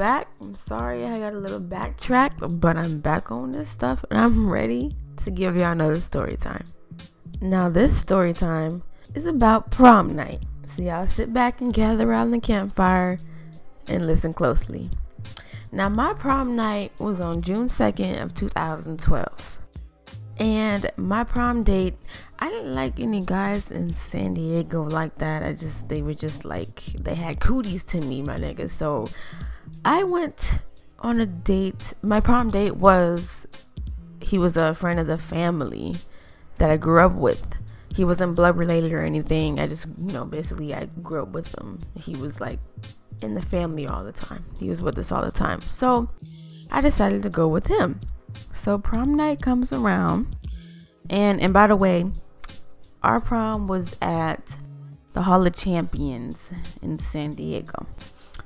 back. I'm sorry I got a little backtracked, but I'm back on this stuff and I'm ready to give y'all another story time. Now this story time is about prom night. So y'all sit back and gather around the campfire and listen closely. Now my prom night was on June 2nd of 2012. And my prom date, I didn't like any guys in San Diego like that. They were just like, they had cooties to me, my nigga. So I went on a date. My prom date he was a friend of the family that I grew up with. He wasn't blood related or anything. I just, basically I grew up with him. He was like in the family all the time. He was with us all the time. So I decided to go with him. So prom night comes around, and by the way, our prom was at the Hall of Champions in San Diego.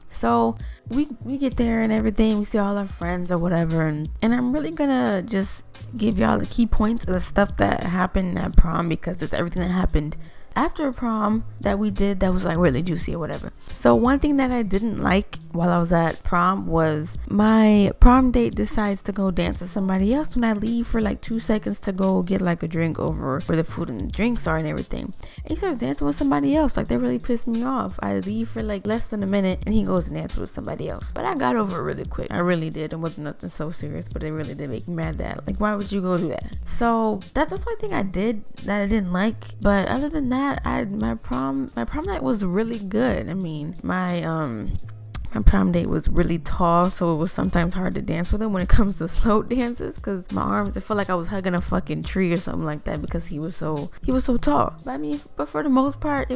So we get there and everything, we see all our friends or whatever, and I'm really gonna just give y'all the key points of the stuff that happened at prom, because it's everything that happened after prom that we did that was like really juicy or whatever. So one thing that I didn't like while I was at prom was my prom date decides to go dance with somebody else when I leave for like 2 seconds to go get like a drink over where the food and drinks are and everything. And he starts dancing with somebody else. Like, that really pissed me off. I leave for like less than a minute and he goes and dances with somebody else. But I got over it really quick. I really did. It wasn't nothing so serious, but it really did make me mad that, like, why would you go do that? So that's one thing I did that I didn't like. But other than that, my prom night was really good. I mean, my prom date was really tall, so it was sometimes hard to dance with him when it comes to slow dances, because my arms, it felt like I was hugging a fucking tree or something like that, because he was so tall. But for the most part, I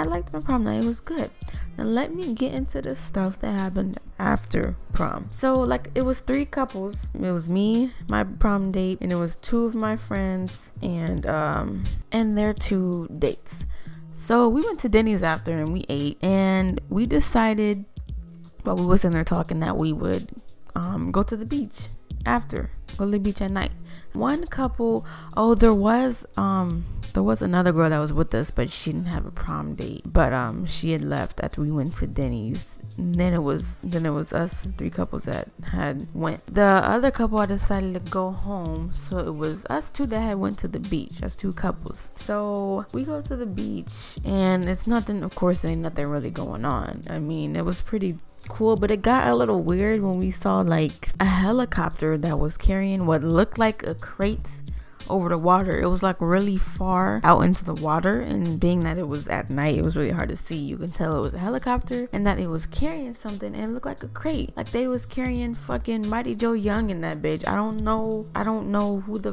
liked my prom night. It was good. Now let me get into the stuff that happened after prom. So like, it was 3 couples. It was me, my prom date, and it was 2 of my friends and their 2 dates. So we went to Denny's after and we ate, and we decided, while we was in there talking, that we would go to the beach after. Go to the beach at night. One couple, there was another girl that was with us, but she didn't have a prom date. But she had left after we went to Denny's. And then it was us 3 couples that had went. The other couple, I decided to go home, so it was us 2 that had went to the beach. Us 2 couples. So we go to the beach, and it's nothing. Of course, ain't nothing really going on. I mean, it was pretty cool, but it got a little weird when we saw like a helicopter that was carrying what looked like a crate over the water. It was like really far out into the water, and being that it was at night, it was really hard to see. You can tell it was a helicopter and that it was carrying something, and it looked like a crate. Like they was carrying fucking Mighty Joe Young in that bitch. I don't know what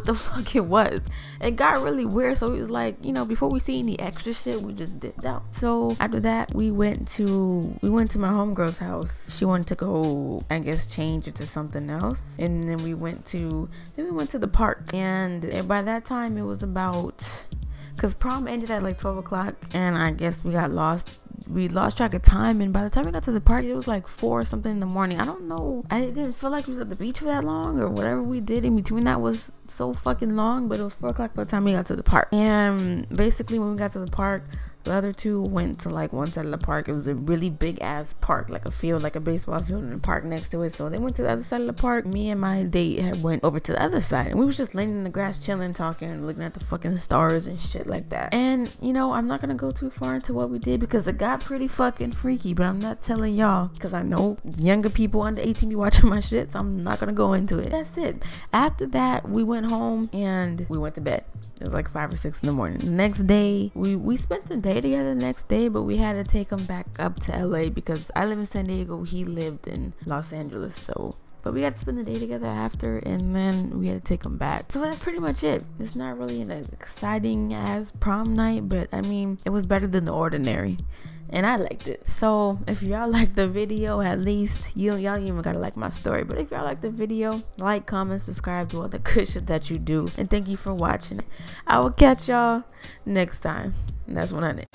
the fuck it was. It got really weird. So it was like, before we see any extra shit, we just dipped out. So after that, we went to my homegirl's house. She wanted to go, I guess, change it to something else, and then we went to the park. And by that time, it was about, because prom ended at like 12 o'clock, and I guess we lost track of time, and by the time we got to the park, it was like 4 or something in the morning. I don't know, I didn't feel like we was at the beach for that long, or whatever we did in between that was so fucking long, but it was 4 o'clock by the time we got to the park. And basically, when we got to the park, the other 2 went to like one side of the park. It was a really big ass park, like a field, like a baseball field, and a park next to it. So they went to the other side of the park. Me and my date had went over to the other side, and we was just laying in the grass, chilling, talking, looking at the fucking stars and shit like that. And I'm not gonna go too far into what we did, because it got pretty fucking freaky, but I'm not telling y'all, because I know younger people under 18 be watching my shit, so I'm not gonna go into it. That's it. After that, we went home and we went to bed. It was like 5 or 6 in the morning. The next day, we spent the day together the next day, but we had to take him back up to LA, because I live in San Diego, he lived in Los Angeles. So, but we got to spend the day together after, and then we had to take him back. So that's pretty much it. It's not really an exciting as prom night, but I mean, it was better than the ordinary, and I liked it. So if y'all like the video, at least y'all even gotta like my story, but if y'all like the video, like, comment, subscribe, do all the good shit that you do, and thank you for watching. I will catch y'all next time. And that's 100.